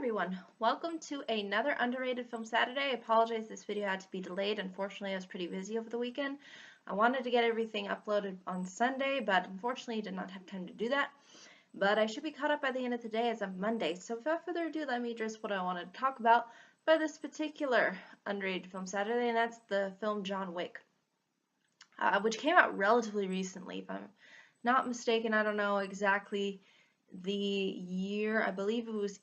Everyone, welcome to another Underrated Film Saturday. I apologize this video had to be delayed. Unfortunately, I was pretty busy over the weekend. I wanted to get everything uploaded on Sunday, but unfortunately did not have time to do that. But I should be caught up by the end of the day as of Monday. So without further ado, let me address what I wanted to talk about for this particular Underrated Film Saturday, and that's the film John Wick, which came out relatively recently, if I'm not mistaken. I don't know exactly the year. I believe it was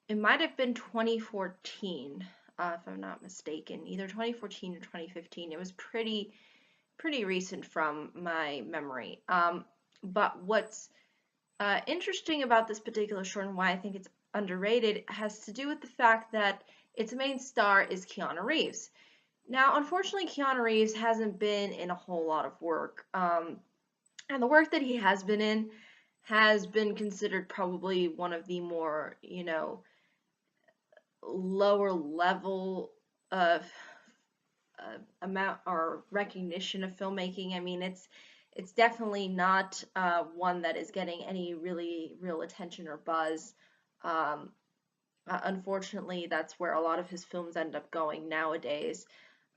it might have been 2014, if I'm not mistaken, either 2014 or 2015. It was pretty recent from my memory. But what's interesting about this particular short and why I think it's underrated has to do with the fact that its main star is Keanu Reeves. Now, unfortunately, Keanu Reeves hasn't been in a whole lot of work, and the work that he has been in has been considered probably one of the more, lower level of amount or recognition of filmmaking. I mean, it's definitely not one that is getting any really real attention or buzz. Unfortunately, that's where a lot of his films end up going nowadays.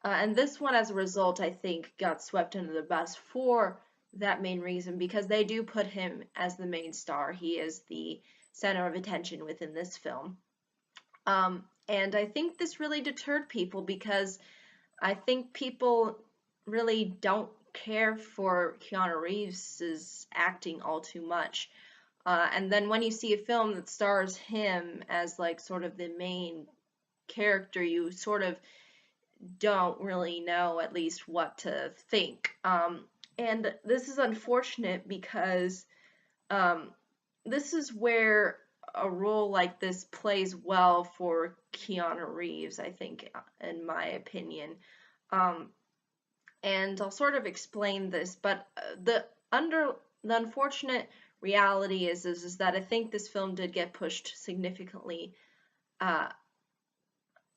And this one, as a result, I think got swept under the bus for that main reason, because they do put him as the main star. He is the center of attention within this film. And I think this really deterred people, because I think people really don't care for Keanu Reeves' acting all too much. And then when you see a film that stars him as like sort of the main character, you sort of don't really know at least what to think. And this is unfortunate because this is where a role like this plays well for Keanu Reeves, I think, in my opinion. And I'll sort of explain this, but the unfortunate reality is that I think this film did get pushed significantly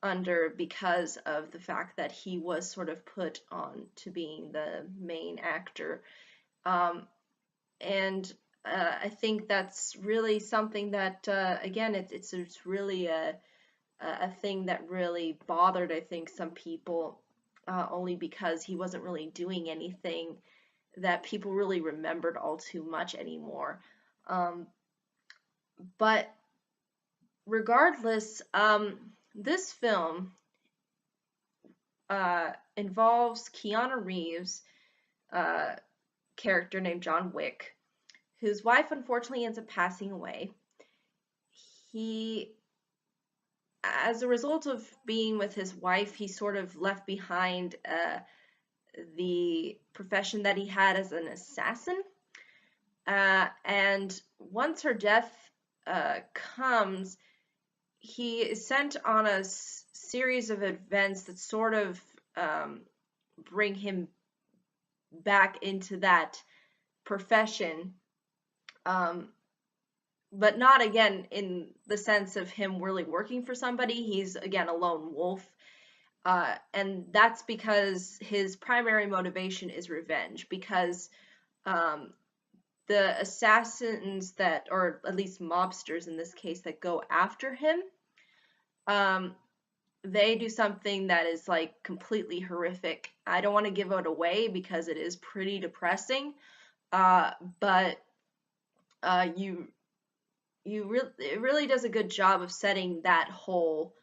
under because of the fact that he was sort of put on to being the main actor. And I think that's really something that, again, it's really a thing that really bothered, I think, some people, only because he wasn't really doing anything that people really remembered all too much anymore. But regardless, this film involves Keanu Reeves' character named John Wick, whose wife unfortunately ends up passing away. As a result of being with his wife, he sort of left behind the profession that he had as an assassin. And once her death comes, he is sent on a series of events that sort of bring him back into that profession, but not, again, in the sense of him really working for somebody. He's, again, a lone wolf, and that's because his primary motivation is revenge, because the assassins that, or at least mobsters in this case, that go after him, they do something that is like completely horrific. I don't want to give it away because it is pretty depressing, but it really does a good job of setting that whole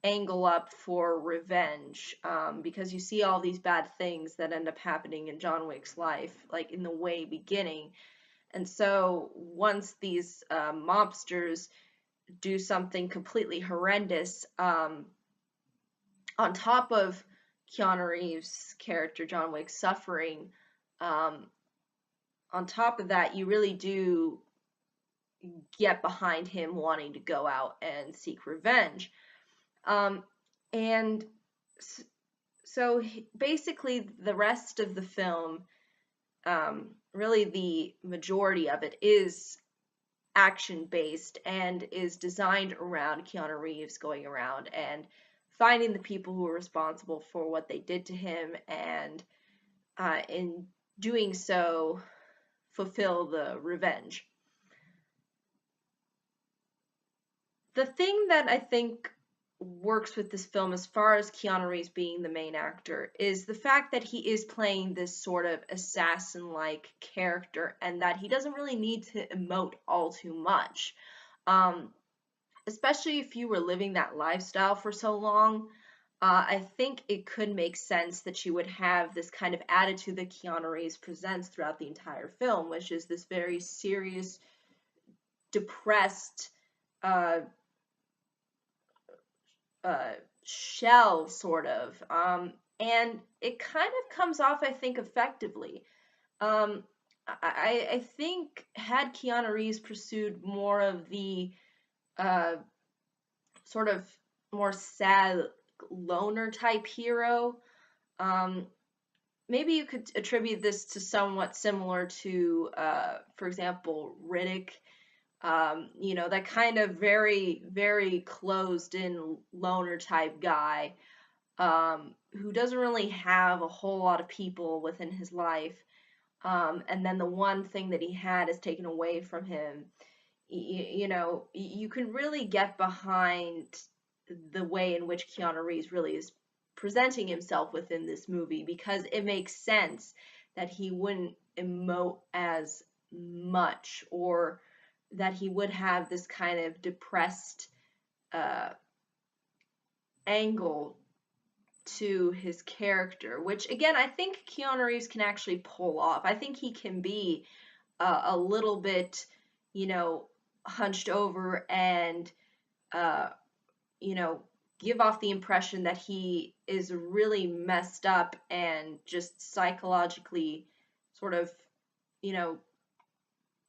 angle up for revenge, because you see all these bad things that end up happening in John Wick's life, like in the way beginning. And so once these mobsters do something completely horrendous, on top of Keanu Reeves' character John Wick suffering, on top of that, you really do get behind him wanting to go out and seek revenge. And so basically the rest of the film, really the majority of it, is action-based and is designed around Keanu Reeves going around and finding the people who are responsible for what they did to him, and in doing so, fulfill the revenge. The thing that I think works with this film as far as Keanu Reeves being the main actor is the fact that he is playing this sort of assassin-like character and that he doesn't really need to emote all too much. Um, Especially if you were living that lifestyle for so long, I think it could make sense that you would have this kind of attitude that Keanu Reeves presents throughout the entire film, which is this very serious, depressed, uh, shell, sort of. And it kind of comes off, I think, effectively. Um, I think had Keanu Reeves pursued more of the uh, sort of more sad loner type hero, um, maybe you could attribute this to somewhat similar to, for example, Riddick. That kind of very, very closed in loner type guy, who doesn't really have a whole lot of people within his life. And then the one thing that he had is taken away from him. You can really get behind the way in which Keanu Reeves really is presenting himself within this movie because it makes sense that he wouldn't emote as much, or that he would have this kind of depressed uh, angle to his character, which again I think Keanu Reeves can actually pull off. I think he can be a little bit, you know, hunched over and uh, you know, give off the impression that he is really messed up and just psychologically sort of, you know,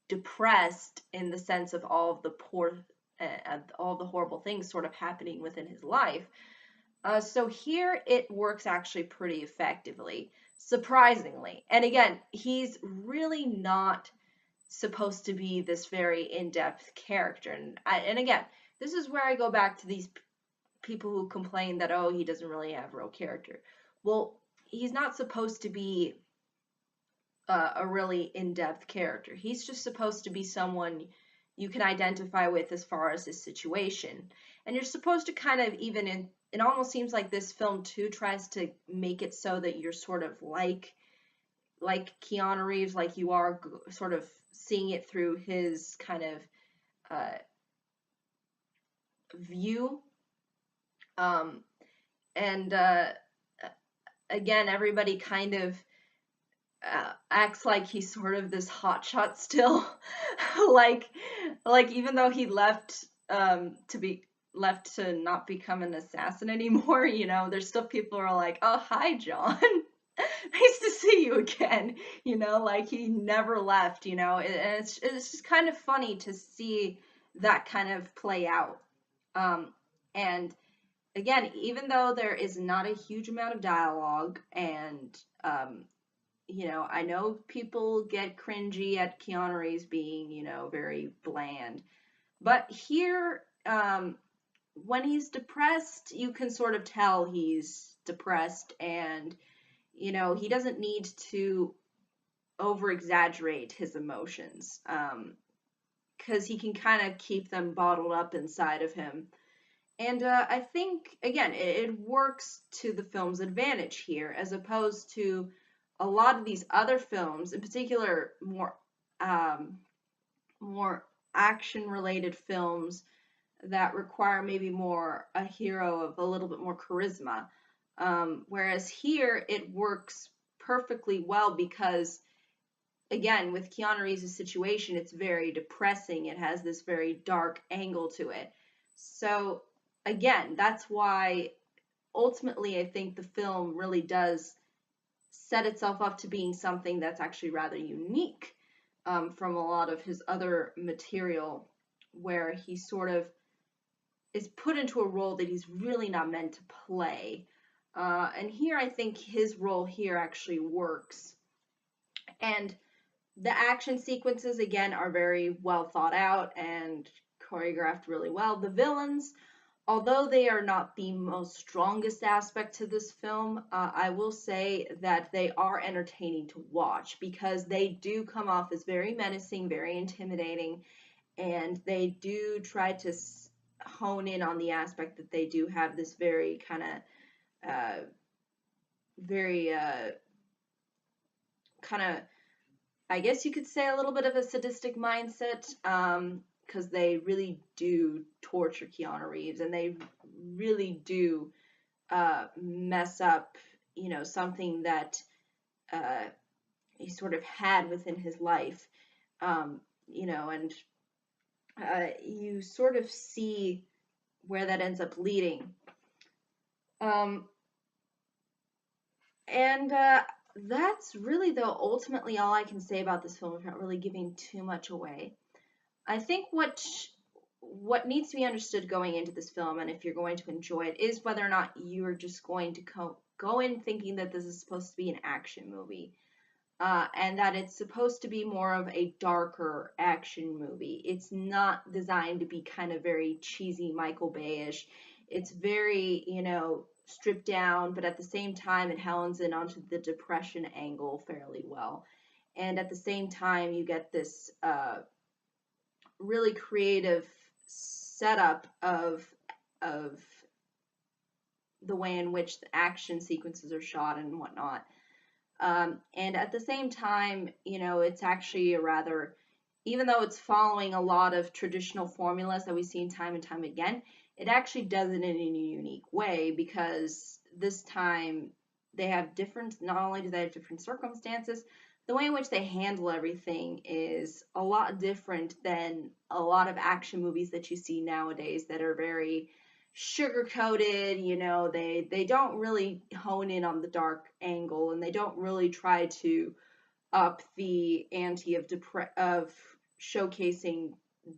depressed in the sense of all of the all the horrible things sort of happening within his life. So here it works actually pretty effectively, surprisingly. And again, he's really not supposed to be this very in-depth character. And again, this is where I go back to these people who complain that, oh, he doesn't really have real character. Well, he's not supposed to be a really in-depth character. He's just supposed to be someone you can identify with as far as his situation. And you're supposed to kind of it almost seems like this film too tries to make it so that you're sort of like Keanu Reeves, like you are sort of seeing it through his kind of uh, view. Um, and again, everybody kind of acts like he's sort of this hotshot still, like even though he left to be left to not become an assassin anymore, there's still people who are like, oh, hi, John. Nice to see you again. Like he never left. And it's just kind of funny to see that kind of play out. And again, even though there is not a huge amount of dialogue, and I know people get cringy at Keanu Reeves being, very bland, but here, when he's depressed, you can sort of tell he's depressed, and he doesn't need to over exaggerate his emotions, because he can kind of keep them bottled up inside of him. And I think, again, it works to the film's advantage here, as opposed to a lot of these other films, in particular, more action-related films that require maybe more a hero of a little bit more charisma. Whereas here, it works perfectly well because, again, with Keanu Reeves' situation, it's very depressing. It has this very dark angle to it. So, again, that's why ultimately I think the film really does set itself up to being something that's actually rather unique, from a lot of his other material, where he sort of is put into a role that he's really not meant to play. And here I think his role here actually works. And the action sequences, again, are very well thought out and choreographed really well. The villains, although they are not the most strongest aspect to this film, I will say that they are entertaining to watch because they do come off as very menacing, very intimidating, and they do try to hone in on the aspect that they do have this very kind of very kind of, I guess you could say, a little bit of a sadistic mindset, because they really do torture Keanu Reeves, and they really do mess up, something that he sort of had within his life, and you sort of see where that ends up leading. Um, and that's really, though, ultimately all I can say about this film without really giving too much away. I think what needs to be understood going into this film, and if you're going to enjoy it, is whether or not you are just going to go in thinking that this is supposed to be an action movie, and that it's supposed to be more of a darker action movie. It's not designed to be kind of very cheesy Michael Bay-ish. It's very, stripped down, but at the same time, it hones in onto the depression angle fairly well. And at the same time, you get this really creative setup of the way in which the action sequences are shot and whatnot. And at the same time, it's actually a rather, even though it's following a lot of traditional formulas that we've seen time and time again, it actually does it in a unique way, because this time they have different, not only do they have different circumstances, the way in which they handle everything is a lot different than a lot of action movies that you see nowadays that are very sugar coated. They don't really hone in on the dark angle, and they don't really try to up the ante of showcasing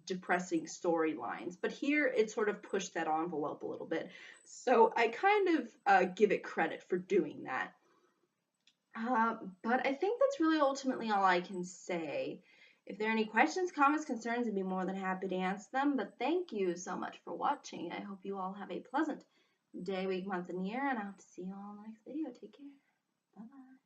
depressing storylines. But here it sort of pushed that envelope a little bit, so I kind of give it credit for doing that. But I think that's really ultimately all I can say. If there are any questions, comments, concerns, I'd be more than happy to answer them. But thank you so much for watching. I hope you all have a pleasant day, week, month, and year, and I hope to see you all in the next video. Take care. Bye-bye.